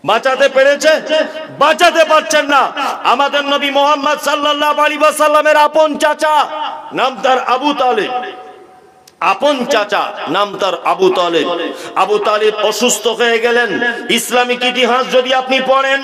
বাঁচাতে পেরেছে? বাঁচাতে পারছেন না। আমাদের নবী মুহাম্মদ সাল্লাল্লাহু আলাইহি ওয়াসাল্লামের আপন চাচা, নাম তার আবু তালেব। আপন চাচা, নাম তার আবু তালেব। আবু তালেব অসুস্থ হয়ে গেলেন। ইসলামিক ইতিহাস যদি আপনি পড়েন,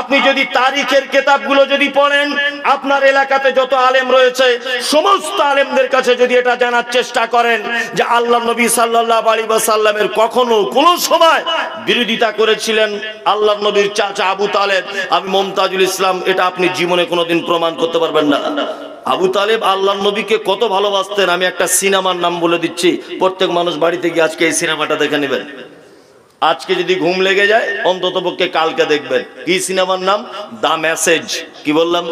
আপনি যদি তারিখের কিতাবগুলো যদি পড়েন, আপনার এলাকাতে যত আলেম রয়েছে সমস্ত আলেমদের কাছে যদি এটা জানার চেষ্টা করেন যে আল্লাহ নবী সাল্লাল্লাহু আলাইহি ওয়াসাল্লামের কখনো কোনো সময় বিরোধিতা করেছিলেন আল্লাহ নবীর চাচা আবু তালেব, আমি মুমতাজুল ইসলাম, এটা আপনি জীবনে কোনোদিন প্রমাণ করতে পারবেন না। আবু তালেব আল্লাহ নবীকে কত ভালোবাসতেন, আমি একটা সিনেমার নাম বলে দিচ্ছি, প্রত্যেক মানুষ বাড়িতে গিয়ে আজকে এই সিনেমাটা দেখে নেবেন। আজকে যদি ঘুম লেগে যায় অন্তত পক্ষে কালকে দেখবেন। কি সিনেমার নাম? দা মেসেজ। কি বললাম?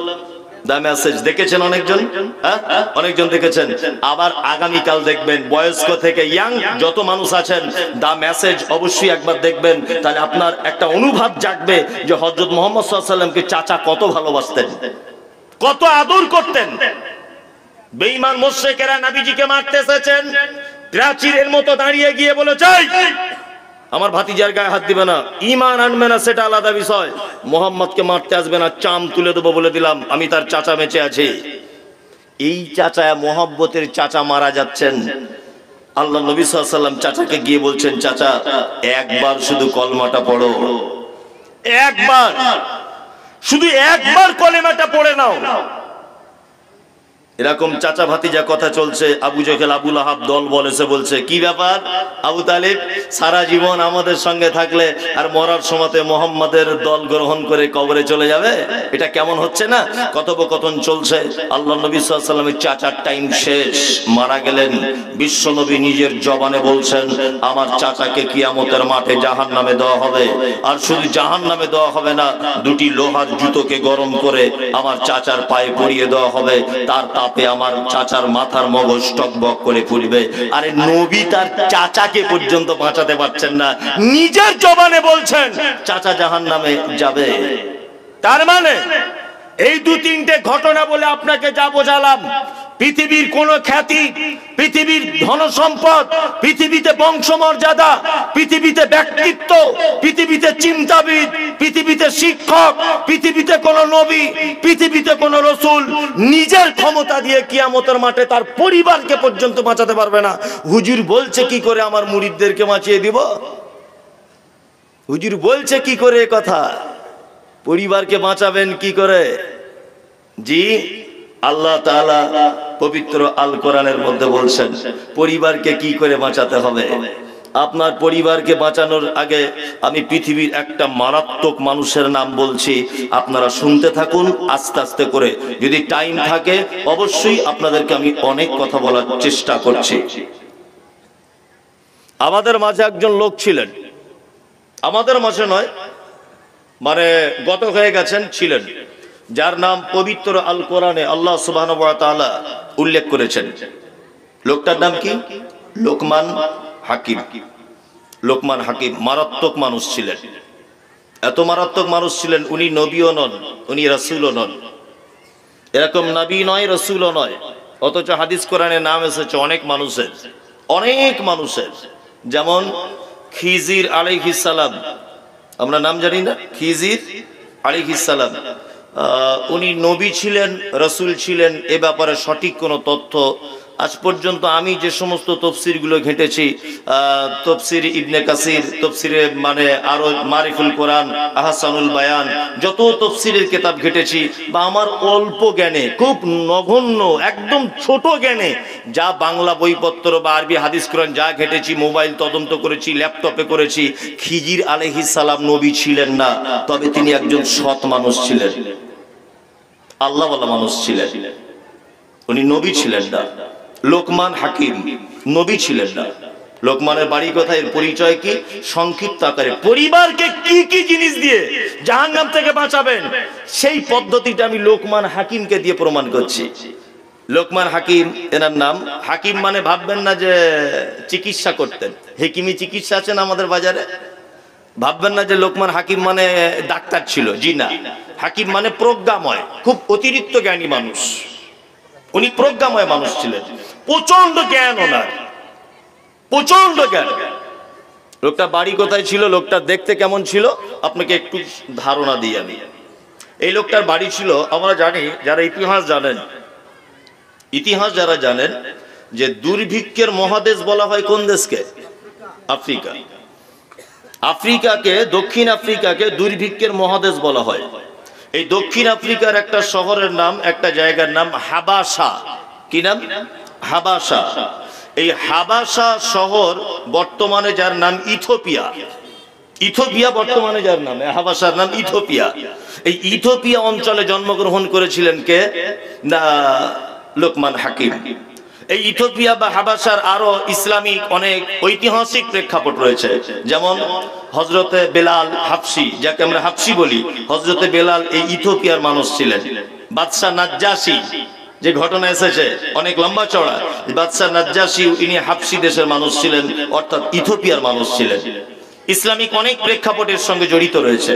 দা মেসেজ। দেখেছেন অনেকজন? হ্যাঁ, অনেকজন দেখেছেন। আবার আগামীকাল দেখবেন, বয়স্ক থেকে ইয়াং যত মানুষ আছেন, দা মেসেজ অবশ্যই একবার দেখবেন। তাহলে আপনার একটা অনুভব জাগবে যে হযরত মুহাম্মদ সাল্লাল্লাহু আলাইহি ওয়াসাল্লামকে চাচা কত ভালোবাসতেন, কত আদর করতেন। বেঈমান মুশরিকেরা নবীজিকে মারতে এসেছেন, প্রাচীরের মতো দাঁড়িয়ে গিয়ে বলেছে আমার ভাতিজার গায়ে হাত দিবে না, ঈমান আনবে না, সেটা আলাদা বিষয়, মুহাম্মদকে মারতে আসবে না, চাম তুলে দেবো বলে দিলাম, আমি তার চাচা বেঁচে আছি। এই চাচা, মোহাব্বতের চাচা মারা যাচ্ছেন। আল্লাহ নবী সাল্লাল্লাহু আলাইহি ওয়াসাল্লাম চাচাকে গিয়ে বলছেন, চাচা একবার শুধু কলমাটা পড়ো, একবার, শুধু একবার কলেমাটা পড়ে নাও। এরকম চাচা ভাতিজা কথা চলছে। আবু জেহেল, আবু লাহাব দল বলেছে, বলছে কি ব্যাপার আবু তালেব, সারা জীবন আমাদের সঙ্গে থাকলে আর মরার সময়তে মোহাম্মদের দল গ্রহণ করে কবরে চলে যাবে, এটা কেমন হচ্ছে না? কথোপকথন চলছে। আল্লাহ নবী সাল্লাল্লাহু আলাইহি ওয়াসাল্লামের চাচার টাইম শেষ, মারা গেলেন। বিশ্ব নবী নিজের জবানে বলছেন, আমার চাচাকে কিয়ামতের মাঠে জাহান্নামে দেওয়া হবে। আর শুধু জাহান্নামে দেওয়া হবে না, দুটি লোহার জুতোকে গরম করে আমার চাচার পায়ে পরিয়ে দেওয়া হবে, তার তাপে আমার চাচার মাথার মগজ টকবক করে ফুলবে। আরে নবী তার চাচাকে পর্যন্ত বাঁচাতে পারছেন না, নিজের জবানে বলছেন চাচা জাহান্নামে যাবে। তার মানে এই দু তিনটে ঘটনা বলে আপনাকে যা বোঝালাম, পৃথিবীর কোন খ্যাতি, পৃথিবীর ধন সম্পদ, পৃথিবীতে বংশমর্যাদা, পৃথিবীতে ব্যক্তিত্ব, পৃথিবীতে চিন্তাবিদ, পৃথিবীতে শিক্ষক, পৃথিবীতে কোন নবী, পৃথিবীতে কোন রসুল নিজের ক্ষমতা দিয়ে কিয়ামতের মাঠে তার পরিবারকে পর্যন্ত বাঁচাতে পারবে না। হুজুর বলছে কি করে আমার মুরিদদেরকে বাঁচিয়ে দিব? হুজুর বলছে কি করে কথা? পরিবারকে বাঁচাবেন কি করে? জি, আল্লাহ তাআলা পবিত্র আল কোরআনের মধ্যে বলছেন পরিবারকে কি করে বাঁচাতে হবে। আপনার পরিবারকে বাঁচানোর আগে আমি পৃথিবীর একটা মারাত্মক মানুষের নাম বলছি, আপনারা শুনতে থাকুন আস্তে আস্তে করে। যদি টাইম থাকে অবশ্যই আপনাদেরকে আমি অনেক কথা বলার চেষ্টা করছি। আমাদের মাঝে একজন লোক ছিলেন, আমাদের মাঝে নয়, মানে গত হয়ে গেছেন, ছিলেন, যার নাম পবিত্র আল কোরআনে আল্লাহ সুবহানাহু ওয়া তাআলা উল্লেখ করেছেন। লোকটার নাম কি? লোকমান হাকিম। লোকমান হাকিম মারাত্মক মানুষ ছিলেন। এত মারাত্মক মানুষ ছিলেন, উনি নবীও নন, উনি রাসূলও নন। এরকম নবী নয়, রাসূলও নয়, অথচ হাদিস কোরআনে নাম এসেছে অনেক মানুষের, অনেক মানুষের। যেমন খিজির আলাইহিস সালাম, আমরা নাম জানি না, খিজির আলাইহিস সালাম, উনি নবী ছিলেন, রাসূল ছিলেন, এ ব্যাপারে সঠিক কোনো তথ্য আজ পর্যন্ত আমি যে সমস্ত তফসিরগুলো ঘেঁটেছি, তফসির ইবনে কাসির, তফসিরে মানে আরো মারিফুল কোরআন, আহসানুল বায়ান, যত তফসিরের কিতাব ঘেঁটেছি, বা আমার অল্প জ্ঞানে, খুব নগণ্য, একদম ছোট জ্ঞানে যা বাংলা বইপত্র বা আরবি হাদিস কোরআন যা ঘেঁটেছি, মোবাইল তদন্ত করেছি, ল্যাপটপে করেছি, খিজির আলাইহিস সালাম নবী ছিলেন না, তবে তিনি একজন সৎ মানুষ ছিলেন, আল্লাহওয়ালা মানুষ ছিলেন, উনি নবী ছিলেন না। লোকমান হাকিম নবী ছিলেন না। লোকমানের বাড়ি কোথায়, এর পরিচয় কি? সংক্ষিপ্ত আকারে পরিবারকে কি কি জিনিস দিয়ে জাহান্নাম থেকে বাঁচাবেন সেই পদ্ধতিটা আমি লোকমান হাকিমকে দিয়ে প্রমাণ করছি। লোকমান হাকিম এনার নাম। হাকিম মানে ভাববেন না যে চিকিৎসা করতেন, হেকিমি চিকিৎসা আছেন আমাদের বাজারে, ভাববেন না যে লোকমান হাকিম মানে ডাক্তার ছিল, জি না। হাকিম মানে প্রজ্ঞাময়, খুব অতিরিক্ত জ্ঞানী মানুষ। উনি প্রজ্ঞাময় মানুষ ছিলেন, প্রচন্ড জ্ঞান ওনার, প্রচন্ড জ্ঞান। লোকটা বাড়ি কোথায় ছিল, লোকটা দেখতে কেমন ছিল, আপনাকে একটু ধারণা দিই আমি। এই লোকটার বাড়ি ছিল, আমরা জানি যারা ইতিহাস জানেন, ইতিহাস যারা জানেন যে দুর্ভিক্ষের মহাদেশ বলা হয় কোন দেশকে? আফ্রিকা। আফ্রিকাকে, দক্ষিণ আফ্রিকাকে দুর্ভিক্ষের মহাদেশ বলা হয়। এই দক্ষিণ আফ্রিকার একটা শহরের নাম, একটা জায়গার নাম হাবাসা। কি নাম? হাবাসা। এই হাবাসা শহর বর্তমানে যার নাম ইথিওপিয়া। ইথিওপিয়া বর্তমানে যার নাম, হাবাসার নাম ইথিওপিয়া। এই ইথিওপিয়া অঞ্চলে জন্মগ্রহণ করেছিলেন কে? না, লোকমান হাকিম। এই ইথিওপিয়া বা হাবাসার আরো ইসলামিক অনেক ঐতিহাসিক প্রেক্ষাপট রয়েছে, যেমন হযরতে বেলাল হাবশি, যাকে আমরা হাবশি বলি, হযরতে বেলাল এই ইথিওপিয়ার মানুষ ছিলেন। বাদশা নাজ্জাশী, যে ঘটনা এসেছে অনেক লম্বা চড়া, বাদশা নাজ্জাশী ইনি হাবশি দেশের মানুষ ছিলেন, অর্থাৎ ইথিওপিয়ার মানুষ ছিলেন। ইসলামিক অনেক প্রেক্ষাপটের সঙ্গে জড়িত রয়েছে।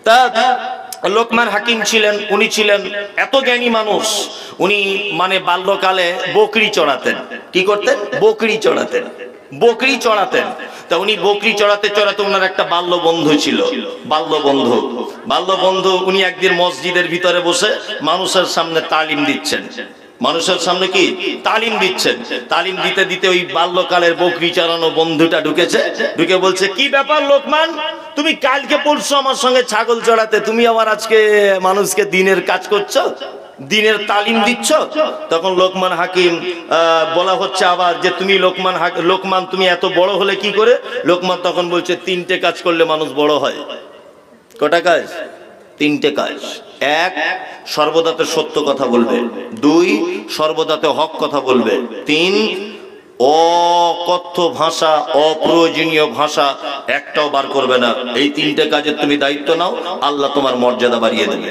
তা লোকমান হাকিম ছিলেন, উনি ছিলেন এত জ্ঞানী মানুষ, উনি মানে বাল্যকালে বকরি চড়াতেন। কি করতেন? বকরি চড়াতেন, বকরি চড়াতেন। তা উনি বকরি চড়াতে চড়াতে ওনার একটা বাল্য বন্ধু ছিল, বাল্য বন্ধু উনি একদিন মসজিদের ভিতরে বসে মানুষের সামনে তালিম দিচ্ছেন। মানুষের সামনে কি তালিম দিচ্ছেন? তালিম দিতে দিতে ওই বাল্যকালের বকরি চড়ানো বন্ধুটা ঢুকেছে, ঢুকে বলছে, কি ব্যাপার লোকমান, তুমি কালকে পরশু আমার সঙ্গে ছাগল চড়াতে, তুমি আবার আজকে মানুষকে দিনের কাজ করছো, দিনের তালিম দিচ্ছ? তখন লোকমান হাকিম বলা হচ্ছে আবার যে তুমি লোকমান তুমি এত বড় হলে কি করে? লোকমান তখন বলছে, 3টে কাজ করলে মানুষ বড় হয়। কটা কাজ? 3টে কাজ। 1, সর্বদাতে সত্য কথা বলবে। 2, সর্বদাতে হক কথা বলবে। 3, অকথ্য ভাষা, অপ্রয়োজনীয় ভাষা একটাও বার করবে না। এই 3টে কাজের তুমি দায়িত্ব নাও, আল্লাহ তোমার মর্যাদা বাড়িয়ে দেবে।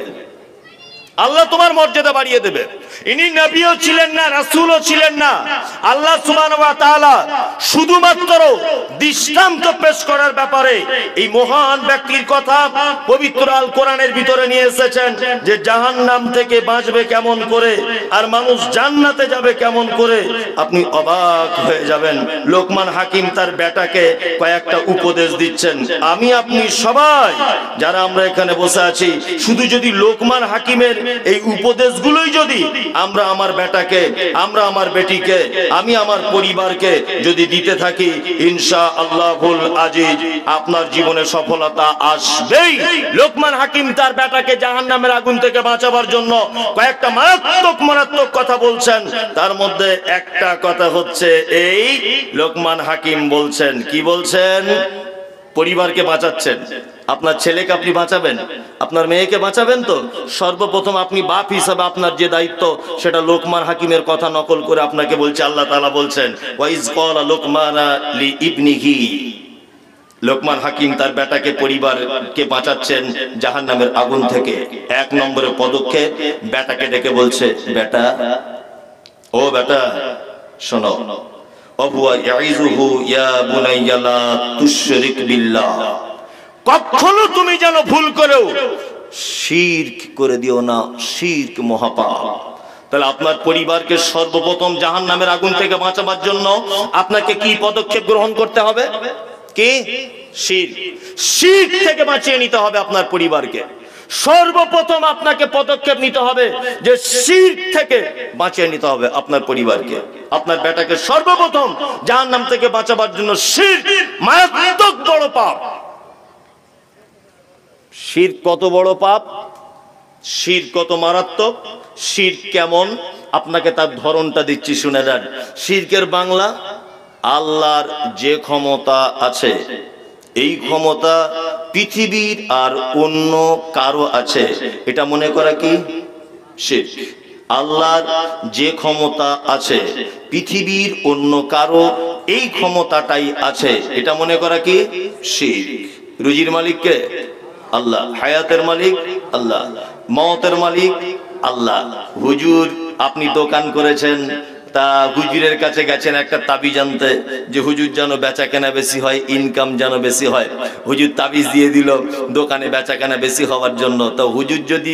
আল্লাহ তোমার মর্যাদা বাড়িয়ে দেবে। ইনি নবীও ছিলেন না, রাসূলও ছিলেন না। আল্লাহ সুবহানাহু ওয়া তাআলা শুধুমাত্র দৃষ্টান্ত পেশ করার ব্যাপারে এই মহান ব্যক্তির কথা পবিত্র আল কোরআনের ভিতরে নিয়ে এসেছেন, যে জাহান্নাম থেকে বাঁচবে কেমন করে আর মানুষ জান্নাতে যাবে কেমন করে, আপনি অবাক হয়ে যাবেন। লোকমান হাকিম তার বেটাকে কয়েকটা উপদেশ দিচ্ছেন। আমি আপনি সবাই যারা আমরা এখানে বসে আছি, শুধু যদি লোকমান হাকিমের এই উপদেশগুলোই যদি আমরা আমার বেটাকে, আমরা আমার বেটিকে, আমি আমার পরিবারকে যদি দিতে থাকি, ইনশাআল্লাহুল আজিজ আপনার জীবনে সফলতা আসবেই। লোকমান হাকিম তার বেটাকে জাহান্নামের আগুন থেকে বাঁচাবার জন্য কয়েকটা মারাত্মক কথা বলছেন। তার মধ্যে একটা কথা হচ্ছে এই, লোকমান হাকিম বলছেন, কি বলছেন? পরিবারকে বাঁচাচ্ছেন। আপনার ছেলেকে আপনি বাঁচাবেন, আপনার মেয়েকে বাঁচাবেন। তো সর্বপ্রথম আপনি বাপ হিসাবে আপনার যে দায়িত্ব, সেটা লোকমান হাকিমের কথা নকল করে আপনাকে বলছে। আল্লাহ তাআলা বলছেন, ওয়াইজ ক্বালা লোকমানা লিইবনিহি। লোকমান হাকিম তার বেটাকে, পরিবারকে বাঁচাচ্ছেন জাহান্নামের আগুন থেকে। 1 নম্বরের পদক্ষেপ, বেটাকে ডেকে বলছে, বেটা, ও বেটা শোনো, কখনো তুমি যেন ভুল করেও শিরক করে দিও না, শিরক মহাপাপ। তাহলে আপনার পরিবারকে সর্বপ্রথম জাহান্নামের আগুন থেকে বাঁচাবার জন্য আপনাকে কি পদক্ষেপ গ্রহণ করতে হবে? কি? শিরক থেকে বাঁচিয়ে নিতে হবে আপনার পরিবারকে। সর্বপ্রথম আপনাকে পদক্ষেপ নিতে হবে যে শিরক থেকে বাঁচিয়ে নিতে হবে আপনার পরিবারকে। আপনার বেটাকে সর্বপ্রথম জাহান্নাম থেকে বাঁচাবার জন্য শিরক মারাত্মক বড় পাপ। শিরক কত বড় পাপ, শিরক কত মারাত্মক, শিরক কেমন, আপনাকে তার ধরনটা দিচ্ছি, শুনে যান। শিরকের বাংলা, আল্লাহর যে ক্ষমতা আছে, এই ক্ষমতা পৃথিবীর আর অন্য কারো আছে, এটা মনে করা কি? শিরক। আল্লাহর যে ক্ষমতা আছে, পৃথিবীর অন্য কারো এই ক্ষমতাটাই আছে, এটা মনে করা কি? শিরক। রুজির মালিক কে? আল্লাহ। হায়াতের মালিক আল্লাহ, মওতের মালিক আল্লাহ। হুজুর, আপনি দোকান করেছেন, তা হুজুরের কাছে গেছেন একটা তাবিজ আনতে, যে হুজুর যেন বেচা কেনা বেশি হয়, ইনকাম যেন বেশি হয়। হুজুর তাবিজ দিয়ে দিল দোকানে বেচা কেনা বেশি হওয়ার জন্য। তো হুজুর যদি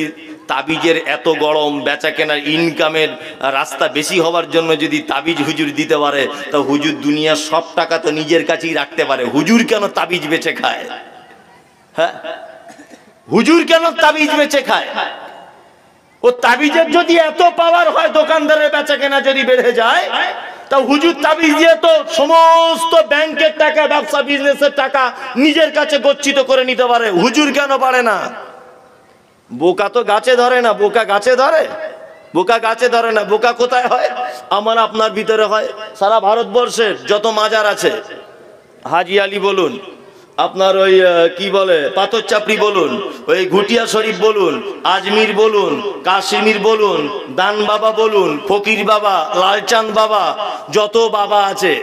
তাবিজের এত গরম, বেচা কেনার ইনকামের রাস্তা বেশি হওয়ার জন্য যদি তাবিজ হুজুর দিতে পারে, তো হুজুর দুনিয়ার সব টাকা তো নিজের কাছেই রাখতে পারে। হুজুর কেন তাবিজ বেচে খায়? হ্যাঁ, হুজুর কেন তাবিজ বেচে খায়? ও তাবিজের যদি এত পাওয়ার হয়, দোকানদারের বেচা কেনা যদি বেড়ে যায়, তা হুজুর তাবিজ দিয়ে তো সমস্ত ব্যাংকের টাকা, ব্যবসা বিজনেসের টাকা নিজের কাছে গচ্ছিত করে নিতে পারে। হুজুর কেন পারে না? বোকা তো গাছে ধরে না। বোকা গাছে ধরে? বোকা গাছে ধরে না। বোকা কোথায় হয়? আমার আপনার ভিতরে হয়। সারা ভারতবর্ষের যত মাজার আছে, হাজি আলী বলুন, আপনার ওই কি বলে পাথর চাপড়ি বলুন, ওই ঘুটিয়া শরীফ বলুন, আজমির বলুন, কাশ্মীর বলুন, দান বাবা বলুন, ফকির বাবা, লালচাঁদ বাবা, যত বাবা আছে,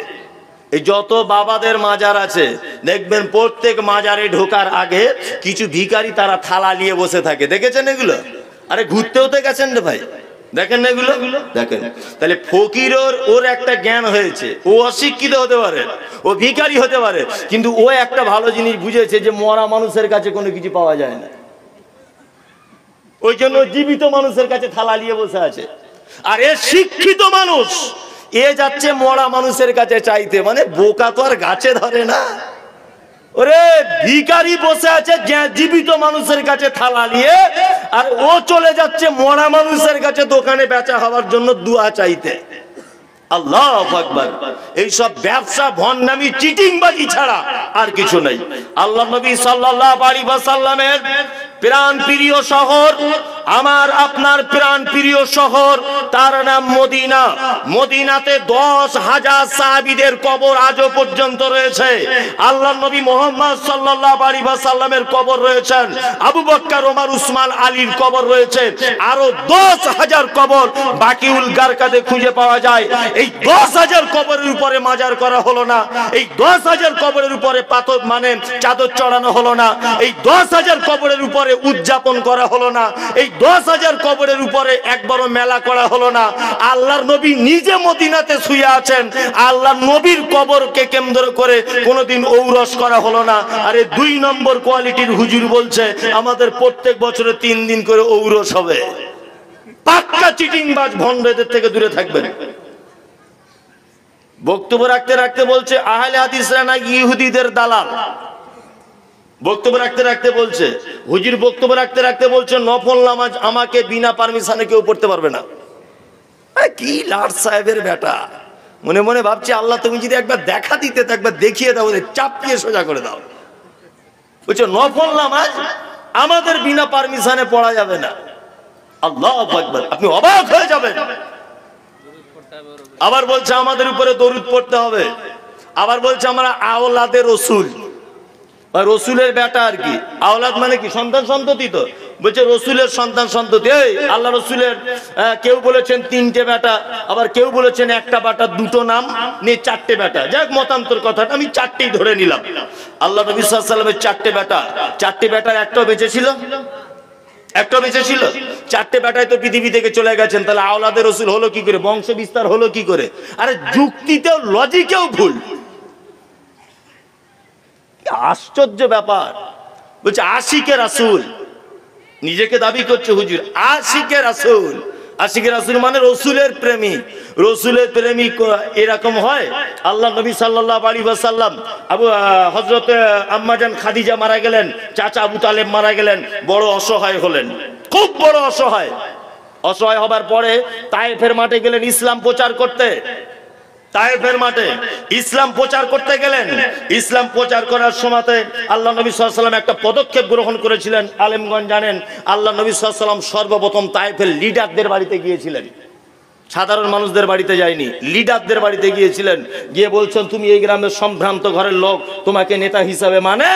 এই যত বাবাদের মাজার আছে, দেখবেন প্রত্যেক মাজারে ঢোকার আগে কিছু ভিখারি তারা থালা নিয়ে বসে থাকে। দেখেছেন এগুলো? আরে ঘুরতেও তো গেছেন রে ভাই, দেখেন না এগুলো? দেখেন। তাহলে ফকির ওর একটা জ্ঞান হয়েছে, ও অশিক্ষিত হতে পারে, ও ভিখারি হতে পারে, কিন্তু ও একটা ভালো জিনিস বুঝেছে যে মরা মানুষের কাছে কোনো কিছু পাওয়া যায় না। ওই জন্য জীবিত মানুষের কাছে থালা নিয়ে বসে আছে। আর এ শিক্ষিত মানুষ, এ যাচ্ছে মরা মানুষের কাছে চাইতে। মানে বোকা তো আর গাছে ধরে না। ওরে ভিখারি বসে আছে জীবিত মানুষের কাছে থালা নিয়ে, আর ও চলে যাচ্ছে মরা মানুষের কাছে দোকানে বেচা হওয়ার জন্য দুয়া চাইতে। আল্লাহু আকবার। এইসব ব্যবসা, ভণ্ডামি, চিটিংবাজি ছাড়া আর কিছু নাই। আল্লাহ নবী সাল্লাল্লাহু আলাইহি ওয়াসাল্লামের প্রাণ প্রিয় শহর, আমার আপনার প্রাণ প্রিয় শহর, তার নাম মদিনা। মদিনাতে 10,000 সাহাবীদের কবর আজও পর্যন্ত রয়েছে। আল্লাহ নবী মুহাম্মদ সাল্লাল্লাহু আলাইহি ওয়াসাল্লামের কবর রয়েছেন, আবু বকর, ওমর, উসমান, আলীর কবর রয়েছে। আরো 10,000 কবর বাকিউল গারকাদে খুঁজে পাওয়া যায়। এই 10,000 কবরের উপরে মাজার করা হলো না, এই 10,000 কবরের উপরে পাথর মানে চাদর চড়ানো হলো না, এই 10,000 কবরের উপরে উদযাপন করা হলো না, এই 10,000 কবরের উপরে একবারও মেলা করা হলো না। আল্লাহর নবী নিজে মদিনাতে শুয়ে আছেন, আল্লাহর নবীর কবরকে কেন্দ্র করে কোনোদিন ঔরস করা হলো না। আরে 2 নম্বর কোয়ালিটির হুজুর বলছে আমাদের প্রত্যেক বছরে 3 দিন করে ঔরস হবে। পাক্কা চিটিংবাজ, ভণ্ডদের থেকে দূরে থাকবেন। বক্তব্য রাখতে রাখতে বলছে আহলে হাদিসরা না ইহুদিদের দালাল। বক্তব্য রাখতে রাখতে বলছে, হুজুর বক্তব্য রাখতে রাখতে বলছে নফল নামাজ আমাকে বিনা পারমিশনে কেউ পড়তে পারবে না। কি লাট সাহেবের বেটা, মনে মনে ভাবছে আল্লাহ তুমি যদি একবার দেখা দিতে, তো একবার দেখিয়ে দাও, চাপিয়ে সোজা করে দাও। বলছে নফল নামাজ আমাদের বিনা পারমিশনে পড়া যাবে না। আল্লাহু আকবার, আপনি অবাক হয়ে যাবেন। আবার বলছে আমাদের উপরে দরুদ পড়তে হবে। আবার বলছে আমরা আওলাদে রসুল, রসুলের বেটা আর কি। আওলাদ মানে কি? সন্তান সন্ততি। তো বলছে রসুলের সন্তান সন্ততি। এই আল্লাহ রসুলের কেউ বলেছেন 3টে বেটা, আবার কেউ বলেছেন একটা বেটা, 2টো নাম নিয়ে 4টে বেটা। যাক মতান্তর কথা, আমি 4টেই ধরে নিলাম। আল্লাহ নবী সাল্লাল্লাহু আলাইহি ওয়াসাল্লামের 4টে বেটা, 4টে বেটার একটাও বেঁচে ছিল? একটাও বেঁচে ছিল? 4টে বেটায় তো পৃথিবী থেকে চলে গেছেন। তাহলে আওলাদে রসুল হলো কি করে? বংশ বিস্তার হলো কি করে? আরে যুক্তিতেও লজিকেও ভুল। আশ্চর্য ব্যাপার। বলছে আশিকে রাসূল, নিজেকে দাবি করছে হুজুর আশিকে রাসূল। আশিকে রাসূল মানে রসুলের প্রেমিক। রসুলের প্রেমিক এরকম হয়? আল্লাহ নবী সাল্লাল্লাহু আলাইহি ওয়াসাল্লাম হযরত আম্মাজান খাদিজা মারা গেলেন, চাচা আবু তালেব মারা গেলেন, বড় অসহায় হলেন, খুব বড় অসহায়। অসহায় হবার পরে তায়েফের মাঠে গেলেন ইসলাম প্রচার করতে। তায়েফের মাঠে ইসলাম প্রচার করতে গেলেন। ইসলাম প্রচার করার সময়তে আল্লাহ নবী সাল্লাল্লাহু আলাইহি ওয়াসাল্লাম একটা পদক্ষেপ গ্রহণ করেছিলেন। আলেমগণ জানেন, আল্লাহ নবী সাল্লাল্লাহু আলাইহি ওয়াসাল্লাম সর্বপ্রথম তায়েফের লিডারদের বাড়িতে গিয়েছিলেন। সাধারণ মানুষদের বাড়িতে যায়নি, লিডারদের বাড়িতে গিয়েছিলেন। গিয়ে বলছেন তুমি এই গ্রামের সম্ভ্রান্ত ঘরের লোক, তোমাকে নেতা হিসাবে মানে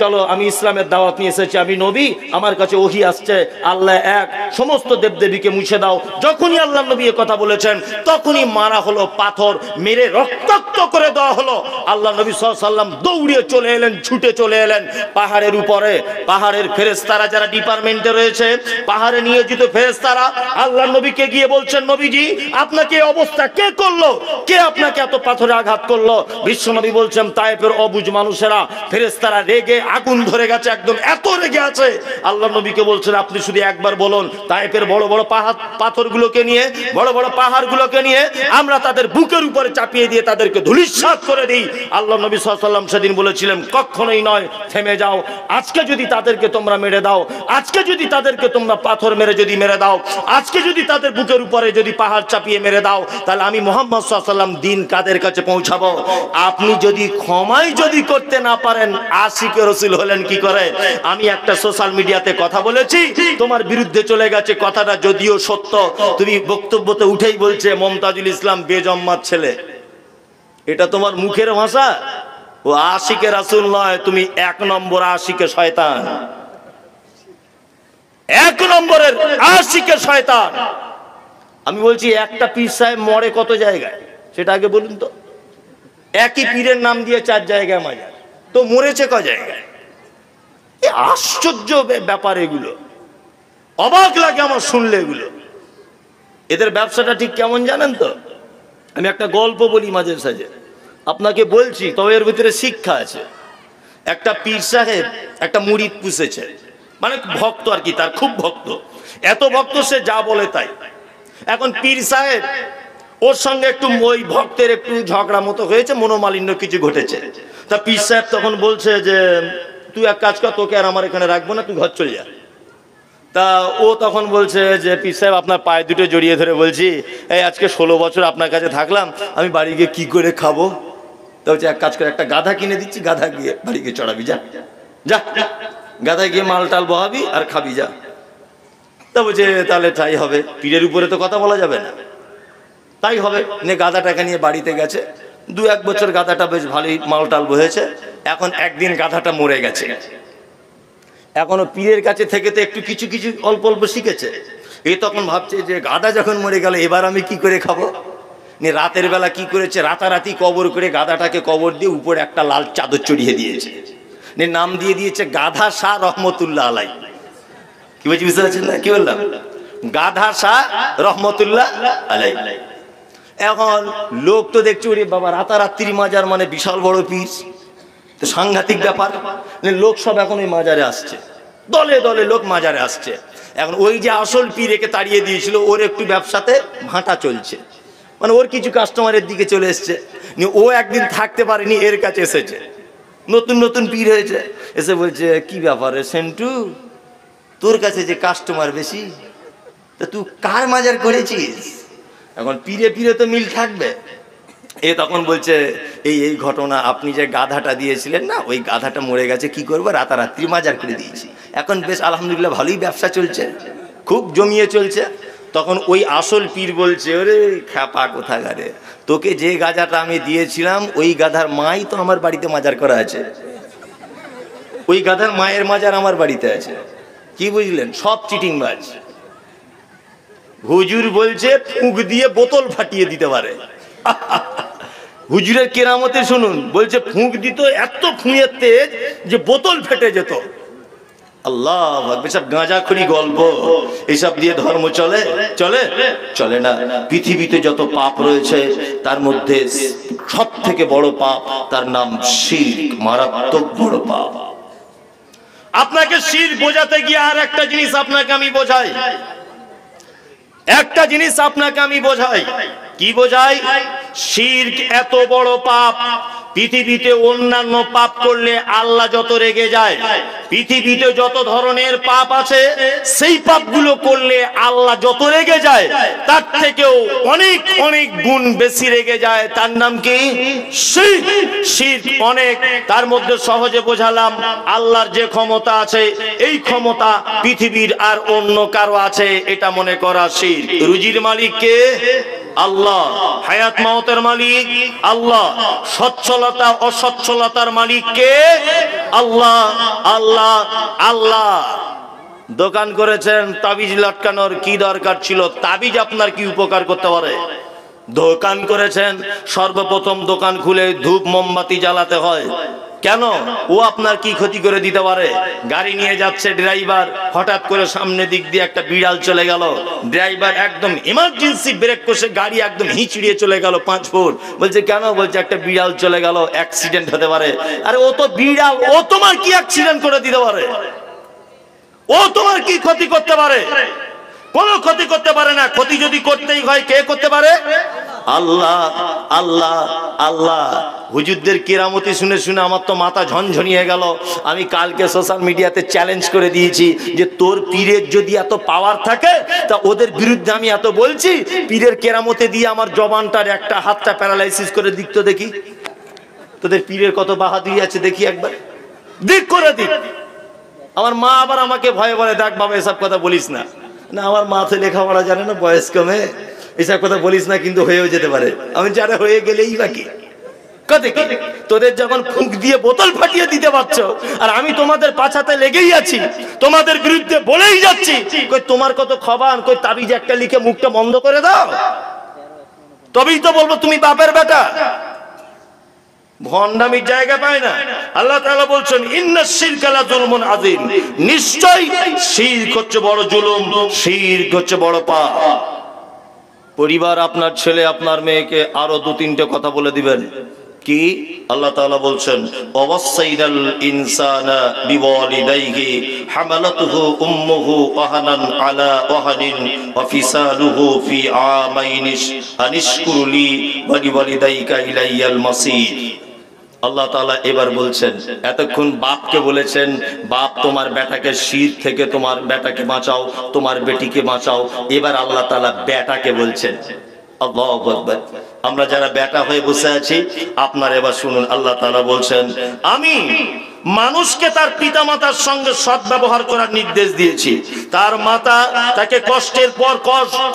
চলো, আমি ইসলামের দাওয়াত নিয়ে এসেছি, আমি নবী, আমার কাছে ওহী আসছে, আল্লাহ এক, সমস্ত দেবদেবীকে মুছে দাও। যখনই আল্লাহ নবী এ কথা বলেছেন তখনই মারা হলো পাথর, মেরে রক্তাক্ত করে দেওয়া হলো। আল্লাহ নবী সাল্লাল্লাহু আলাইহি ওয়াসাল্লাম দৌড়িয়ে চলে এলেন, ছুটে চলে এলেন পাহাড়ের উপরে। পাহাড়ের ফেরেশতারা যারা ডিপার্টমেন্টে রয়েছে, পাহাড়ে নিয়োজিত ফেরেশতারা আল্লাহ নবীকে গিয়ে বলছেন নবীজি আপনাকে এই অবস্থা কে করলো? কে আপনাকে এত পাথরে আঘাত করলো? বিশ্বনবী বলছেন তায়েফের অবুঝ মানুষেরা, ফেরেশতারা রেগে আগুন ধরে গেছে, একদম এত রেগে আছে। আল্লাহ নবীকে বলছেন আপনি শুধু একবার বলুন, তায়েফের বড় বড় পাথরগুলোকে নিয়ে, বড় বড় পাহাড়গুলোকে নিয়ে আমরা তাদের বুকের উপরে চাপিয়ে দিয়ে তাদেরকে ধূলিসাৎ করে দিই। আল্লাহ নবী সাল্লাল্লাহু আলাইহি ওয়াসাল্লাম সেদিন বলেছিলেন কখনোই নয়, থেমে যাও। আজকে যদি তাদেরকে তোমরা মেরে দাও, আজকে যদি তাদেরকে তোমরা পাথর মেরে যদি মেরে দাও, আজকে যদি তাদের বুকের উপরে যদি পাহাড় চাপিয়ে মেরে দাও, তাহলে আমি মুহাম্মদ সাল্লাল্লাহু আলাইহি ওয়াসাল্লাম দিন কাদের কাছে পৌঁছাবো? আপনি যদি ক্ষমাই যদি করতে না পারেন, আশিকে রাসূল হলেন কি করে? আমি একটা সোশ্যাল মিডিয়াতে কথা বলেছি, তোমার বিরুদ্ধে চলে গেছে, কথাটা যদিও সত্য, তুমি বক্তব্যতে উঠেই বলছে মমতাজুল ইসলাম বেজম্মার ছেলে। এটা তোমার মুখের ভাষা? ও আশিকে রাসূল নয়, তুমি এক নম্বর আশিকে শয়তান, এক নম্বরের আশিকে শয়তান। আমি বলছি একটা পীর সাহেব মরে কত জায়গায় সেটা আগে বলুন তো। একই পীরের নাম দিয়ে 4 জায়গায় মাজার, তো মরেছে ক জায়গায়? আশ্চর্য ব্যাপার এগুলো, অবাক লাগে আমার শুনলে এগুলো। এদের ব্যবসাটা ঠিক কেমন জানেন তো? আমি একটা গল্প বলি মাঝে সাঝে, আপনাকে বলছি, তবে এর ভিতরে শিক্ষা আছে। একটা পীর সাহেব একটা মুরিদ পুষেছে, মানে ভক্ত আর কি, তার খুব ভক্ত, এত ভক্ত সে যা বলে তাই। এখন পীর সাহেব ওর সঙ্গে একটু ওই ভক্তের একটু ঝগড়া মতো হয়েছে, মনোমালিন্য কিছু ঘটেছে। তা পীর সাহেব তখন বলছে যে তুই এক কাজ কর, তোকে আর আমার এখানে রাখবো না, তুই ঘর চলে যা। তা ও তখন বলছে যে পীর সাহেব আপনার পায়ে দুটো জড়িয়ে ধরে বলছি, এই আজকে 16 বছর আপনার কাছে থাকলাম, আমি বাড়ি গিয়ে কি করে খাবো? তা হচ্ছে এক কাজ করে, একটা গাধা কিনে দিচ্ছি, গাধা গিয়ে বাড়ি গিয়ে চড়াবি, যা যা, গাধায় গিয়ে মাল টাল বহাবি আর খাবি, যা। তা বলছে তাহলে তাই হবে, পীরের উপরে তো কথা বলা যাবে না, তাই হবে। নিয়ে গাধাটাকে নিয়ে বাড়িতে গেছে, 2-1 বছর গাধাটা বেশ ভালোই মাল টাল বহেছে। এখন একদিন গাধাটা মরে গেছে, এখনো পীরের কাছে থেকে তো একটু কিছু কিছু অল্প অল্প শিখেছে। এ তখন ভাবছে যে গাধা যখন মরে গেল এবার আমি কি করে খাবো? নিয়ে রাতের বেলা কি করেছে, রাতারাতি কবর করে গাধাটাকে কবর দিয়ে উপরে একটা লাল চাদর চড়িয়ে দিয়েছে, নিয়ে নাম দিয়ে দিয়েছে গাধা শাহ রহমতুল্লাহ আলাই। কি বলছি বুঝতে পারছেন না? কি বললাম? গাধা শাহ রহমতুল্লাহ আলাই। এখন লোক তো দেখছে ওরে বাবা, রাতারাত্রি মাজার মানে বিশাল বড় পীর, তো সাংঘাতিক ব্যাপার। লোক সব এখন ওই মাজারে আসছে, দলে দলে লোক মাজারে আসছে। এখন ওই যে আসল পীর একে তাড়িয়ে দিয়েছিল, ওর একটু ব্যবসাতে ভাঁটা চলছে, মানে ওর কিছু কাস্টমারের দিকে চলে এসছে। ও একদিন থাকতে পারেনি, এর কাছে এসেছে, নতুন নতুন পীর হয়েছে, এসে বলছে কি ব্যাপার রে সেন্টু, তোর কাছে যে কাস্টমার বেশি, তা তুই কার মাজার করেছিস? এখন পীরে পীরে তো মিল থাকবে। এ তখন বলছে এই এই ঘটনা, আপনি যে গাধাটা দিয়েছিলেন না, ওই গাধাটা মরে গেছে, কি করবো, রাতারাত্রি মাজার করে দিয়েছি, এখন বেশ আলহামদুলিল্লাহ ভালোই ব্যবসা চলছে, খুব জমিয়ে চলছে। তখন ওই আসল পীর বলছে ওরে খ্যাপা কোথাকারে, তোকে যে গাধাটা আমি দিয়েছিলাম ওই গাধার মাই তো আমার বাড়িতে মাজার করা আছে, ওই গাধার মায়ের মাজার আমার বাড়িতে আছে। কি বুঝলেন? সব চিটিংবাজ। হুজুর বলছে ফুঁক দিয়ে বোতল ফাটিয়ে দিতে পারে। হুজুরের কেরামতে শুনুন, বলছে ফুঁক দিত, এত ফুঁয়ের তেজ যে বোতল ফেটে যেত। আল্লাহ, এসব গাঁজাখড়ি গল্প, এসব দিয়ে ধর্ম চলে? চলে? চলে না। পৃথিবীতে যত পাপ রয়েছে তার মধ্যে সব থেকে বড় পাপ, তার নাম শিরক, মারাত্মক বড় পাপ। আপনাকে শিরক বোঝাতে গিয়ে আর একটা জিনিস আপনাকে আমি বোঝাই, একটা জিনিস আপনাকে আমি বোঝাই। কি বোঝাই? শিরক এত বড় পাপ, পৃথিবীতে অন্যান্য পাপ করলে আল্লাহ যত রেগে যায়, পৃথিবীতে যত ধরনের পাপ আছে সেই পাপগুলো করলে আল্লাহ যত রেগে যায় তার থেকেও অনেক অনেক গুণ বেশি রেগে যায়। তার নাম কি? শিরক। শিরক অনেক, তার মধ্যে সহজে বোঝালাম আল্লাহর যে ক্ষমতা আছে এই ক্ষমতা পৃথিবীর আর অন্য কারো আছে এটা মনে করা শিরক। রুজির মালিক কে? আল্লাহ। হায়াত মাউতের মালিক আল্লাহ। সচ্ছলতা অসচ্ছলতার মালিক কে? আল্লাহ। আল্লাহ আল্লাহ। দোকান করেছেন, তাবিজ লটকানোর কি দরকার ছিল? তাবিজ আপনার কি উপকার করতে পারে? দোকান করেছেন, সর্বপ্রথম দোকান খুলে ধূপ মোমবাতি জ্বালাতে হয়, কেন? ও আপনার কি ক্ষতি করে দিতে পারে? গাড়ি নিয়ে যাচ্ছে ড্রাইভার, হঠাৎ করে সামনে দিক দিয়ে একটা বিড়াল চলে গেল, ড্রাইভার একদম ইমার্জেন্সি ব্রেক কষে গাড়ি একদম হিঁচড়িয়ে চলে গেল 5 ফুট। বলছে কেন? বলছে একটা বিড়াল চলে গেল, অ্যাক্সিডেন্ট হতে পারে। আরে ও তো বিড়াল, ও তোমার কি অ্যাক্সিডেন্ট করে দিতে পারে? ও তোমার কি ক্ষতি করতে পারে? কোনো ক্ষতি করতে পারে না। ক্ষতি যদি করতেই হয়, কে করতে পারে? আল্লাহ। আল্লাহ আল্লাহ। হুজুরদের কেরামতি শুনে শুনে আমার তো মাথা ঝনঝনিয়ে গেল। আমি কালকে সোশ্যাল মিডিয়াতে চ্যালেঞ্জ করে দিয়েছি যে তোর পীরের যদি এত পাওয়ার থাকে তা ওদের বিরুদ্ধে আমি এত বলছি, পীরের কেরামতি দিয়ে আমার জবানটার একটা হাতটা প্যারালাইসিস করে দিক তো দেখি। তোদের পীরের কত বাহাদুরি আছে দেখি, একবার দিক করে দিক। আমার মা আবার আমাকে ভয়ে বলে, দেখ বাবা এসব কথা বলিস না। না, আমার মা তো লেখাপড়া জানে না, বয়স কমে, এসব কথা বলিস না, কিন্তু হয়েও যেতে পারে। আমি যারা হয়ে গেলেই বাকি তোদের যখন ফুঁক দিয়ে বোতল ফাটিয়ে দিতে পারছো, আর আমি তোমাদের পাছাতে লেগেই আছি, তোমাদের বিরুদ্ধে বলেই যাচ্ছি, কই তোমার কত খবর, কই তাবিজ একটা লিখে মুখটা বন্ধ করে দাও, তবেই তো বলবো তুমি বাপের বেটা। ভণ্ডামির জায়গা পায় না। আল্লাহ তাআলা বলছেন ইন্নাশ শিরকা লাযুলমুন আযীম, নিশ্চয়ই শিরক হচ্ছে বড় জুলুম, শিরক হচ্ছে বড় পাপ। পরিবার, আপনার ছেলে আপনার মেয়েকে আরো 2-3টে কথা বলে দিবেন। কি? আল্লাহ তাআলা বলছেন ওয়াসাইনাল ইনসানা বিওয়ালিদাইহি হামালাতুহু উম্মুহু ওয়াহানান আলা ওয়াহানিন ওয়া ফিসালুহু ফি আমাইনি আনিশকুরলি ওয়া লিওয়ালিদাইকা ইলাইয়াল মাসির। আল্লাহ তাআলা এবার বলছেন, এতক্ষণ বাপকে বলেছেন বাপ তোমার বেটাকে শির থেকে তোমার বেটাকে বাঁচাও, তোমার বেটিকে বাঁচাও। এবার আল্লাহ তাআলা বেটাকে বলছেন। আল্লাহু আকবার। আমরা যারা বেটা হয়ে বসে আছি, আপনারা এবার শুনুন, আল্লাহ তাআলা বলছেন আমি মানুষকে তার পিতামাতার সঙ্গে সদ্ব্যবহার করার নির্দেশ দিয়েছি। তার মাতা তাকে কষ্টের পর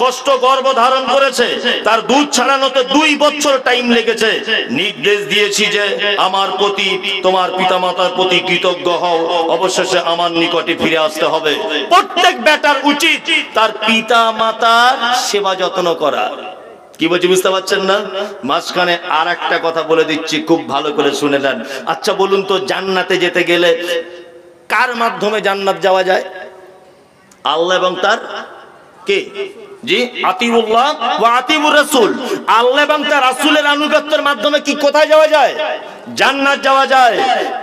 কষ্ট গর্ভ ধারণ করেছে, তার দুধ ছাড়ানোতে 2 বছর টাইম লেগেছে। নির্দেশ দিয়েছি যে আমার প্রতি, তোমার পিতামাতার প্রতি কৃতজ্ঞ হও, অবশেষে আমার নিকটে ফিরে আসতে হবে। প্রত্যেক বেটার উচিত তার পিতামাতার সেবা যত্ন করা। কি বলছি বুঝতে পারছেন না? মাঝখানে আর একটা কথা বলে দিচ্ছি, খুব ভালো করে শুনে নেন। আচ্ছা বলুন তো, জান্নাতে যেতে গেলে কার মাধ্যমে জান্নাত যাওয়া যায়? আল্লাহ এবং তার কে? জি, আতিউল্লাহ ওয়া আতিউর রাসূল। আল্লাহ এবং তার রাসূলের আনুগত্যের মাধ্যমে কি কোথায় যাওয়া যায়? জান্নাত যাওয়া যায়।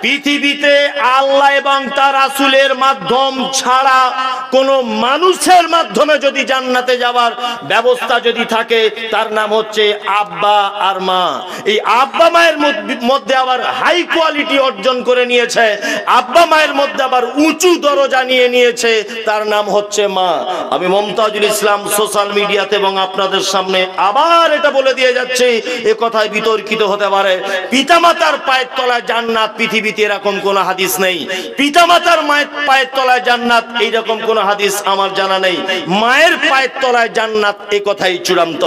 পৃথিবীতে আল্লাহ এবং তার রাসূলের মাধ্যম ছাড়া কোন মানুষের মাধ্যমে যদি জান্নাতে যাওয়ার ব্যবস্থা যদি থাকে, তার নাম হচ্ছে আব্বা আর মা। এই আব্বা মায়ের মধ্যে আবার হাই কোয়ালিটি অর্জন করে নিয়েছে, আব্বা মায়ের মধ্যে আবার উঁচু দরজা নিয়ে নিয়েছে, তার নাম হচ্ছে মা। আমি মুমতাজুল ইসলাম সোশ্যাল মিডিয়াতে এবং আপনাদের সামনে আবার এটা বলে দিয়ে যাচ্ছি, এ কথায় বিতর্কিত হতে পারে। পিতামাতার পায়ের তলায় জান্নাত, পৃথিবীতে এরকম কোন হাদিস নেই। পিতামাতার পায়ের তলায় জান্নাত, এইরকম কোন হাদিস আমার জানা নেই। মায়ের পায়ের তলায় জান্নাত, এ কথাই চূড়ান্ত।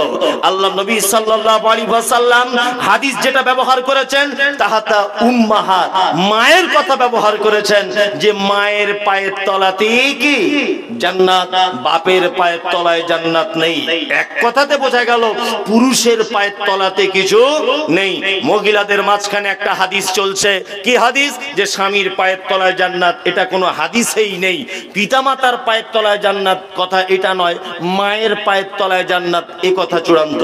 আল্লাহ নবী সাল্লাল্লাহু আলাইহি ওয়াসাল্লাম হাদিস যেটা ব্যবহার করেছেন, তাহাতা উম্মাহাত, মায়ের কথা ব্যবহার করেছেন, যে মায়ের পায়ের তলাতেই কি জান্নাত, বাপের পায়ের তলায় জান্নাত নেই। এক কথাতে বোঝা গেল পুরুষের পায়ের তলাতে কিছু নেই। মহিলাদের মাঝখানে একটা হাদিস চলছে, কি হাদিস? যে স্বামীর পায়ের তলায় জান্নাত, এটা কোনো হাদিসেই নেই। পিতামাতার পায়ের তলায় জান্নাত কথা এটা নয়, মায়ের পায়ের তলায় জান্নাত এ কথা চূড়ান্ত।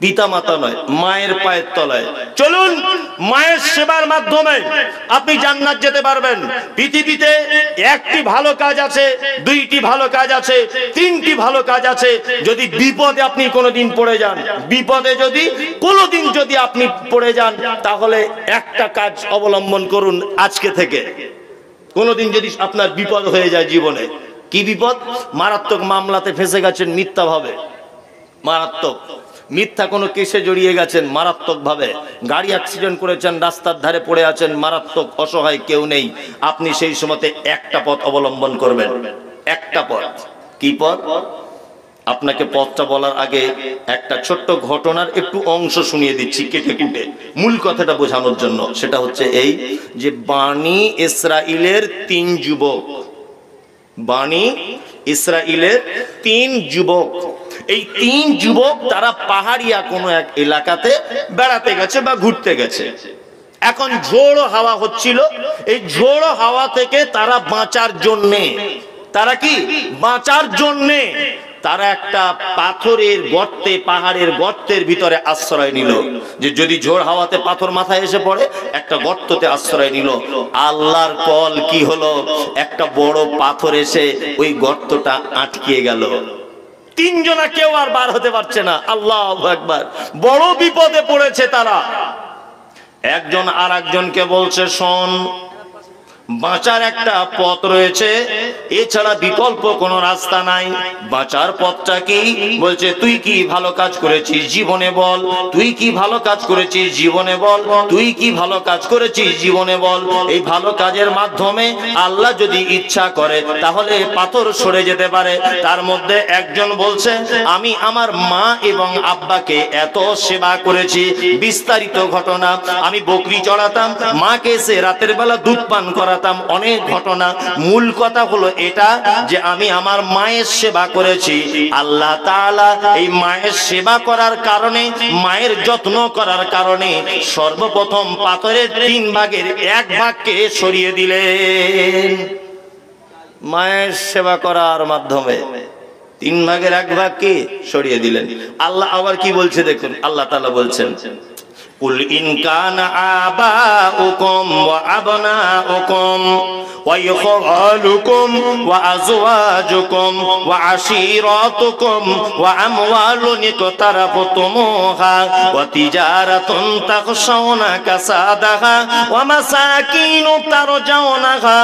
পিতামাতা নয়, মায়ের পায়ের তলায়। চলুন, মায়ের সেবার মাধ্যমে আপনি জান্নাত যেতে পারবেন। পৃথিবীতে একটি ভালো কাজ আছে, 2টি ভালো কাজ আছে, 3টি ভালো কাজ আছে। যদি বিপদে আপনি কোনোদিন পড়ে যান, বিপদে যদি কোনোদিন যদি আপনি পড়ে যান, তাহলে একটা কাজ অবলম্বন করুন আজকে থেকে। কোনোদিন যদি আপনার বিপদ হয়ে যায় জীবনে, কি বিপদ? মারাত্মক মামলাতে ফেঁসে গেছেন মিথ্যা ভাবে, মারাত্মক মিথ্যা কোনো কেসে জড়িয়ে গেছেন মারাত্মক ভাবে, গাড়ি অ্যাক্সিডেন্ট করেছেন, রাস্তার ধারে পড়ে আছেন, মারাত্মক অসহায় কেউ নেই, আপনি সেই সময়তে একটা পথ অবলম্বন করবেন। একটা পথ। কি পথ? আপনাকে পথটা বলার আগে একটা ছোট্ট ঘটনার একটু অংশ শুনিয়ে দিচ্ছি কেটে কুটে, মূল কথাটা বোঝানোর জন্য। সেটা হচ্ছে এই যে বানি ইসরাইলের 3 যুবক, বানি ইসরাইলের 3 যুবক, এই 3 যুবক তারা পাহাড়িয়া কোনো এক এলাকাতে বেড়াতে গেছে বা ঘুরতে গেছে। এখন ঝোড়ো হাওয়া হচ্ছিল, এই ঝোড়ো হাওয়া থেকে তারা বাঁচার জন্যে, তারা কি বাঁচার জন্যে তারা একটা পাথরের গর্তে, পাহাড়ের গর্তের ভিতরে আশ্রয় নিল, যে যদি ঝোড় হাওয়াতে পাথর মাথায় এসে পড়ে, একটা গর্ততে আশ্রয় নিল। আল্লাহর কল কি হলো, একটা বড় পাথর এসে ওই গর্তটা আটকে গেল। তিনজনা কেউ আর বার হতে পারছে না। আল্লাহু আকবার, বড় বিপদে পড়েছে তারা। একজন আর একজনকে বলছে, শোন, বাঁচার একটা পথ রয়েছে, এছাড়া বিকল্প কোনো রাস্তা নাই। বাঁচার পথটা কি? বলছে, তুই কি ভালো কাজ করেছিস জীবনে বল, তুই কি ভালো কাজ করেছিস জীবনে বল, তুই কি ভালো কাজ করেছিস জীবনে বল। এই ভালো কাজের মাধ্যমে আল্লাহ যদি ইচ্ছা করে তাহলে পাথর সরে যেতে পারে। তার মধ্যে একজন বলছে, আমি আমার মা এবং আব্বাকে এত সেবা করেছি, বিস্তারিত ঘটনা, আমি বকরি চড়াতাম, মাকে সে রাতের বেলা দুধ পান করা, অনেক ঘটনা। মূল কথা হলো এটা যে আমি আমার মায়ের সেবা করেছি। আল্লাহ তাআলা এই মায়ের সেবা করার কারণে, মায়ের যত্ন করার কারণে সর্বপ্রথম পাথরের 3 ভাগের 1 ভাগকে সরিয়ে দিলেন। মায়ের সেবা করার মাধ্যমে 3 ভাগের 1 ভাগকে সরিয়ে দিলেন। আল্লাহ আবার কি বলছে দেখুন, আল্লাহ তাআলা বলছেন, কুল ইন কানা আবাউকুম ওয়া আবনাউকুম ওয়া ইখওয়ানুকুম ওয়া আজওয়াজুকুম ওয়া আশীরাতুকুম ওয়া আমওয়ালুন ইকতারাফতুমুহা ওয়া তিজারাতুন তাখশাউনা কাসাদাহা ওয়া মাসাকিনু তারজাউনাহা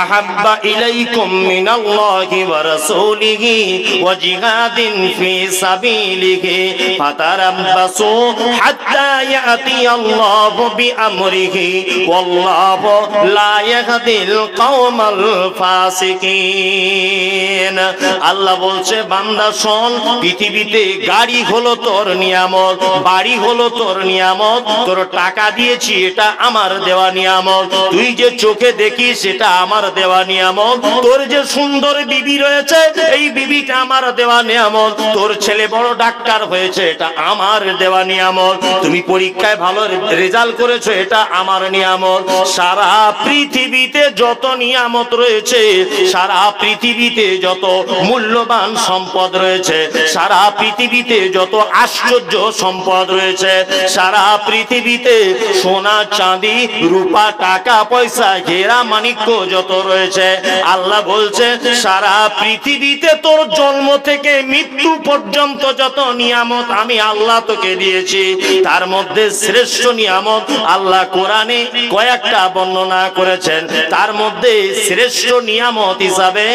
আহাব্বা ইলাইকুম মিনাল্লাহি ওয়া রাসূলিহি ওয়া জিহাদিন ফি সাবিলিহি ফাতারাব্বাসু হাত্তা আল্লাহু বিআমরিহি ওয়াল্লাহু লা ইয়াহদিল কওমাল ফাসিকিন। আল্লাহ বলছে, বান্দা শোন, পৃথিবীতে গাড়ি হলো তোর নিয়ামত, বাড়ি হলো তোর নিয়ামত, তোর টাকা দিয়েছি এটা আমার দেওয়া নিয়ামত, তুই যে চোখে দেখিস সেটা আমার দেওয়া নিয়ামত, তোর যে সুন্দর বিবি রয়েছে এই বিবিটা আমার দেওয়া নিয়ামত, তোর ছেলে বড় ডাক্তার হয়েছে এটা আমার দেওয়া নিয়ামত, তুমি পরীক্ষায় ভালো রেজাল্ট করেছো এটা আমার নিয়ামত। সারা পৃথিবীতে যত নিয়ামত রয়েছে, সারা পৃথিবীতে যত মূল্যবান সম্পদ রয়েছে, সারা পৃথিবীতে যত আশ্চর্য সম্পদ রয়েছে, সারা পৃথিবীতে সোনা চাঁদি রূপা টাকা পয়সা হীরা মাণিক্য যত রয়েছে, আল্লাহ বলছে সারা পৃথিবীতে তোর জন্ম থেকে মৃত্যু পর্যন্ত যত নিয়ামত আমি আল্লাহ তোকে দিয়েছি, তার মধ্যে শ্রেষ্ঠ নিয়ামত আল্লাহ কোরআনে কয়েকটা বর্ণনা করেছেন। তার মধ্যে শ্রেষ্ঠ নিয়ামত হিসাবে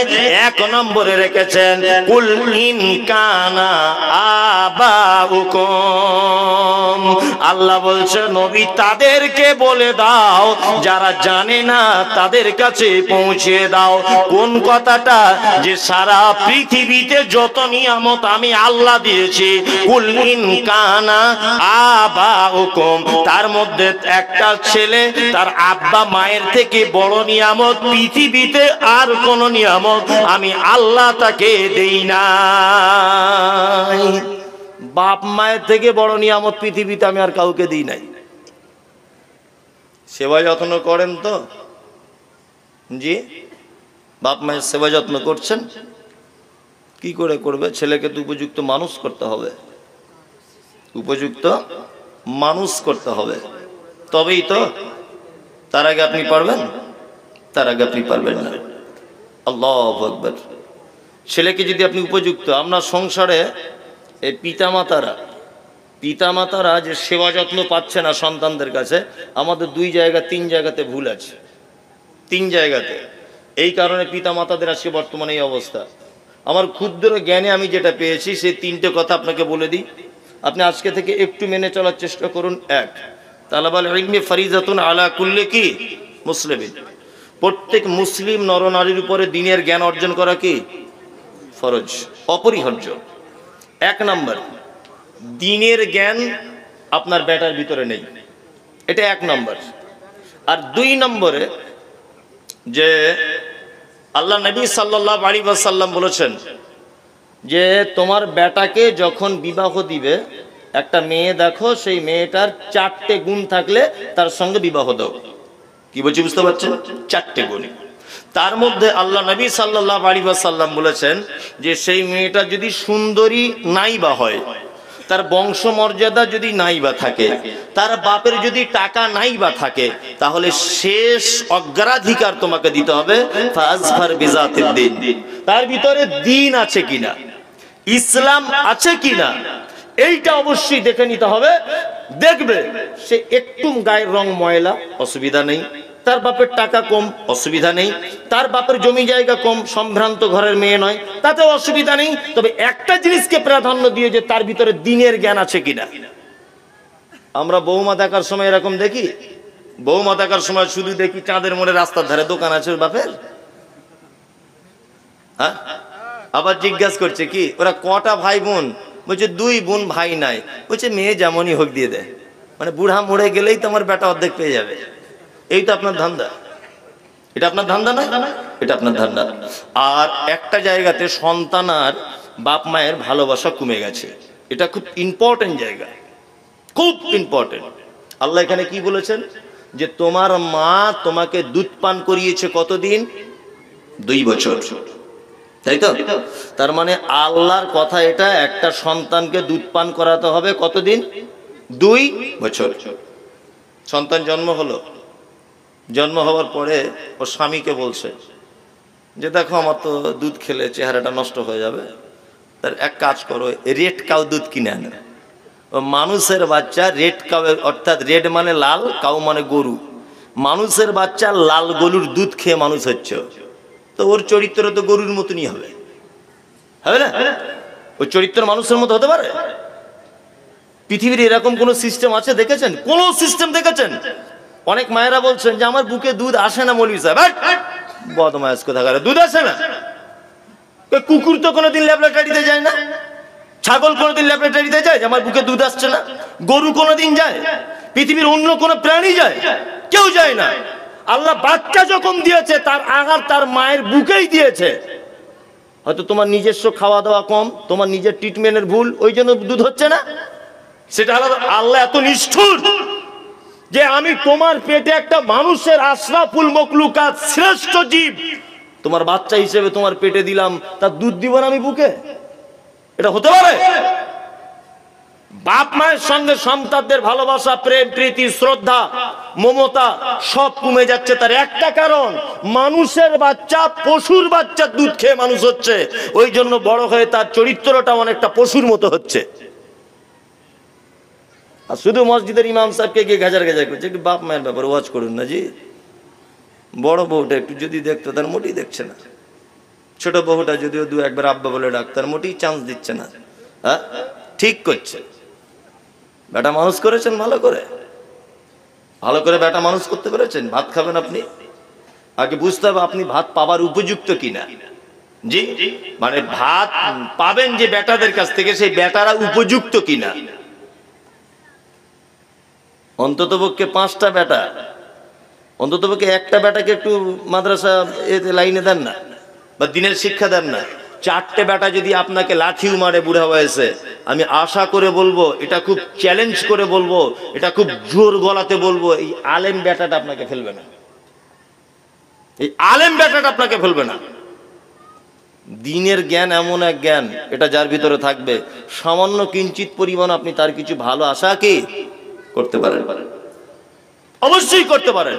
1 নম্বরে রেখেছেন, কুল ইন কানা আবাউকুম। আল্লাহ বলছে, নবী তাদেরকে বলে দাও, যারা জানে না তাদের কাছে পৌঁছে দাও কোন কথাটা, যে সারা পৃথিবীতে যত নিয়ামত আমি আল্লাহ দিয়েছি, কুল ইন কানা আবাউকুম, তার মধ্যে একটা ছেলে তার আব্বা মায়ের থেকে বড় নিয়ামত পৃথিবীতে আর কোন নিয়ামত আমি আল্লাহ তাকে দেই না। বাপ মায়ের থেকে বড় নিয়ামত পৃথিবীতে আমি আর কাউকে দিই নাই। সেবা যত্ন করেন তো? জি, বাপ মায়ের সেবা যত্ন করছেন? কি করে করবে? ছেলেকে তো উপযুক্ত মানুষ করতে হবে, উপযুক্ত মানুষ করতে হবে, তবেই তো। তার আগে আপনি পারবেন? তার আগে আপনি পারবেন না। আল্লাহু আকবার। ছেলেকে যদি আপনি উপযুক্ত, আপনার সংসারে এই পিতামাতারা যে সেবা যত্ন পাচ্ছে না সন্তানদের কাছে, আমাদের 2 জায়গা 3 জায়গাতে ভুল আছে, 3 জায়গাতে। এই কারণে পিতামাতাদের আজকে বর্তমানে এই অবস্থা। আমার ক্ষুদ্র জ্ঞানে আমি যেটা পেয়েছি সেই 3টে কথা আপনাকে বলে দিই, আপনি আজকে থেকে একটু মেনে চলার চেষ্টা করুন। 1, তালাবাল ইলমি ফরিজাতুন আলা কুল্লি কি মুসলিমিন, প্রত্যেক মুসলিম নরনারীর উপরে দ্বীনের জ্ঞান অর্জন করা কি ফরজ, অপরিহার্য। 1 নম্বর, দ্বীনের জ্ঞান আপনার বেটার ভিতরে নেই, এটা 1 নম্বর। আর 2 নম্বরে যে আল্লাহ নবী সাল্লাল্লাহু আলাইহি ওয়াসাল্লাম বলেছেন যে তোমার বেটাকে যখন বিবাহ দিবে একটা মেয়ে দেখো, সেই মেয়েটার 4টে গুণ থাকলে তার সঙ্গে বিবাহ দাও। কি বলছি বুঝতে পারছেন? 4টে গুণ। তার মধ্যে আল্লাহ নবী সাল্লাল্লাহু আলাইহি ওয়াসাল্লাম বলেছেন যে সেই মেয়েটা যদি সুন্দরী নাই বা হয়, তার বংশমর্যাদা যদি নাই বা থাকে, তার বাপের যদি টাকা নাই বা থাকে, তাহলে শেষ অগ্রাধিকার তোমাকে দিতে হবে ফাজফার বিজাতিদ দ্বীন, তার ভিতরে দ্বীন আছে কিনা, ইসলাম আছে কিনা, এইটা অবশ্যই দেখে নিতে হবে। দেখবে সে একটু গায়ের রং ময়লা, অসুবিধা নেই, তার বাপের টাকা কম, অসুবিধা নেই, তার বাপের জমি জায়গা কম, সম্ভ্রান্ত ঘরের মেয়ে নয়, তাতেও অসুবিধা নেই। তবে একটা জিনিসকে প্রাধান্য দিয়ে যে তার ভিতরে দ্বীনের জ্ঞান আছে কিনা। আমরা বৌমা দেখার সময় এরকম দেখি, বৌমা দেখার সময় শুধু দেখি চাঁদের মোড়ে রাস্তার ধারে দোকান আছে ওর বাপের। হ্যাঁ, আবার জিজ্ঞাসা করছে কি ওরা কটা ভাই বোন, বলছে 2 বোন ভাই নাই, বলছে মেয়ে যেমনই হোক দিয়ে দেয়, মানে বুড়া মরে গেলেই তোমার বেটা অর্ধেক পেয়ে যাবে। এই তো আপনার ধান্দা, এটা আপনার ধান্দা নয়, এটা আপনার ধান্দা। আর একটা জায়গাতে সন্তান আর বাপ মায়ের ভালোবাসা কমে গেছে, এটা খুব ইম্পর্টেন্ট জায়গা, খুব ইম্পর্টেন্ট। আল্লাহ এখানে কি বলেছেন যে তোমার মা তোমাকে দুধ পান করিয়েছে কতদিন? 2 বছর, তাই তো? তার মানে আল্লাহর কথা এটা, একটা সন্তানকে দুধ পান করাতে হবে কতদিন? 2 বছর। সন্তান জন্ম হলো, জন্ম হওয়ার পরে ওর স্বামীকে বলছে যে দেখো আমার তো দুধ খেলে চেহারাটা নষ্ট হয়ে যাবে, তার এক কাজ করো, রেড কাউ দুধ কিনে আনে। ও মানুষের বাচ্চা রেড কাউ, অর্থাৎ রেড মানে লাল, কাউ মানে গরু, মানুষের বাচ্চা লাল গরুর দুধ খেয়ে মানুষ হচ্ছে, তো ওর চরিত্র তো গরুর মতনই হবে, হবে না? ওর চরিত্র মানুষের মতো হতে পারে? পৃথিবীর এরকম কোন সিস্টেম আছে দেখেছেন? কোন সিস্টেম দেখেছেন? অনেক মায়েরা বলছেন যে আমার বুকে দুধ আসে না মৌলভী সাহেব। বদমাইশ কোথাকার, দুধ আসে না? কুকুর তো কোনোদিন ল্যাবরেটরিতে যায় না, ছাগল কোনোদিন ল্যাবরেটরিতে যায় যে আমার বুকে দুধ আসছে না? গরু কোনোদিন যায়? পৃথিবীর অন্য কোনো প্রাণী যায়? কেউ যায় না। আল্লাহ বাচ্চা যখন দিয়েছে তার আঘাত তার মায়ের বুকেই দিয়েছে। হয়তো তোমার নিজস্ব খাওয়া দাওয়া কম, তোমার নিজের ট্রিটমেন্টের ভুল, ওই জন্য দুধ হচ্ছে না, সেটা আলাদা। আল্লাহ এত নিষ্ঠুর যে আমি তোমার পেটে একটা মানুষের আশরাফুল মখলুকাত শ্রেষ্ঠ জীব তোমার বাচ্চা হিসেবে তোমার পেটে দিলাম, তার দুধ দিব না আমি বুকে? এটা হতে পারে? বাপ মায়ের সঙ্গে সন্তানদের ভালোবাসা, প্রেম, প্রীতি, শ্রদ্ধা, মমতা সব কমে যাচ্ছে। তার একটা কারণ, মানুষের বাচ্চা পশুর বাচ্চা দুধ খেয়ে মানুষ হচ্ছে, ওই জন্য বড় হয়ে তার চরিত্রটা অনেকটা পশুর মতো হচ্ছে। আর শুধু মসজিদের ইমাম সাহেবকে গিয়ে ঘেজার ঘেজার করছে, একটু বাপ মায়ের ব্যাপারে ওয়াজ করুন না জি। বড় বউটা একটু যদি দেখতো, তার মোটেই দেখছে না। ছোট বহুটা যদিও 2-1 আব্বা বলে ডাক্তার, মোটেই চান্স দিচ্ছে না। হ্যাঁ, ঠিক করছে। বেটা মানুষ করেছেন ভালো করে, ভালো করে বেটা মানুষ করতে পেরেছেন। ভাত খাবেন আপনি, আগে বুঝতে হবে আপনি ভাত পাবার উপযুক্ত কিনা। জি, মানে ভাত পাবেন যে বেটাদের কাছ থেকে, সেই বেটারা উপযুক্ত কিনা। অন্ততপক্ষে 5টা বেটা, অন্ততপক্ষে একটা বেটাকে একটু মাদ্রাসা এতে লাইনে দেন না, বা দিনের শিক্ষা দেন না। 4টে বেটা যদি আপনাকে লাঠিও মারে বুড়া বয়সে, আমি আশা করে বলবো, এটা খুব চ্যালেঞ্জ করে বলবো, এটা খুব জোর গলাতে বলবো, এই আলেম বেটাটা আপনাকে ফেলবে না, এই আলেম বেটাটা আপনাকে ফেলবে না। দিনের জ্ঞান এমন এক জ্ঞান, এটা যার ভিতরে থাকবে, সামান্য কিঞ্চিত পরিমাণ আপনি তার কিছু ভালো আশা কি করতে পারেন? অবশ্যই করতে পারেন।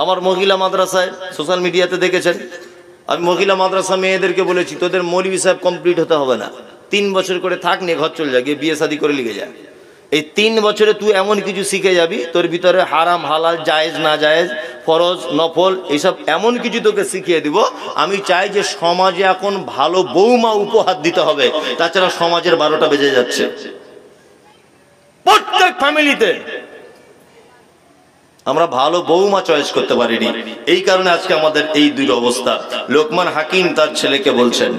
আমার মহিলা মাদ্রাসায় সোশ্যাল মিডিয়াতে দেখেছেন, আমি মহিলা মাদ্রাসা মেয়েদেরকে বলেছি তোদের মৌলভী সাহেব কমপ্লিট হতে হবে না, 3 বছর করে থাক, নিয়ে ঘর চলে যা, গিয়ে বিয়ে শাদী করে লিখে যা। এই 3 বছরে তুই এমন কিছু শিখে যাবি, তোর ভিতরে হারাম হালাল, জায়েজ না জায়েজ, ফরজ নফল, এইসব এমন কিছু তোকে শিখিয়ে দিব। আমি চাই যে সমাজে এখন ভালো বৌমা উপহার দিতে হবে, তাছাড়া সমাজের 12টা বেজে যাচ্ছে প্রত্যেক ফ্যামিলিতে। আমরা ভালো বৌমা চয়েস করতে পারিনি, এই কারণে আজকে আমাদের এই দুই অবস্থা। লোকমান হাকিম তার ছেলেকে বলছেন,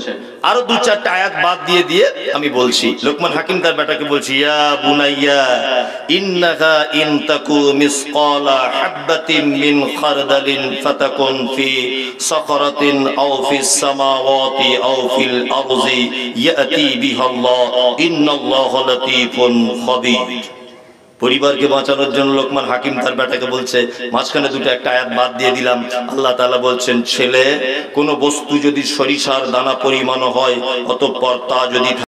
আরো দু চারটা আয়াত বাদ দিয়ে দিয়ে আমি বলছি। লোকমান হাকিম তার বেটাকে বলছি, ইয়া বুনাইয়া ইন্নাহা ইন তাকু মিসকালা হাববাতিন মিন খারদালিন ফাতাকুন ফি সাখরাতিন আও ফিস সামাওয়াতি আও ফিল আরজি ইয়াতি বিহাল্লাহ ইন্নাল্লাহা লাতীফুন খাবীর। পরিবারকে বাঁচানোর জন্য লোকমান হাকিম তার বেটাকে বলছে, মাঝখানে দুটো একটা আয়াত বাদ দিয়ে দিলাম। আল্লাহ তাআলা বলছেন, ছেলে, কোন বস্তু যদি সরিষার দানা পরিমাণ হয়, অতঃপর তা যদি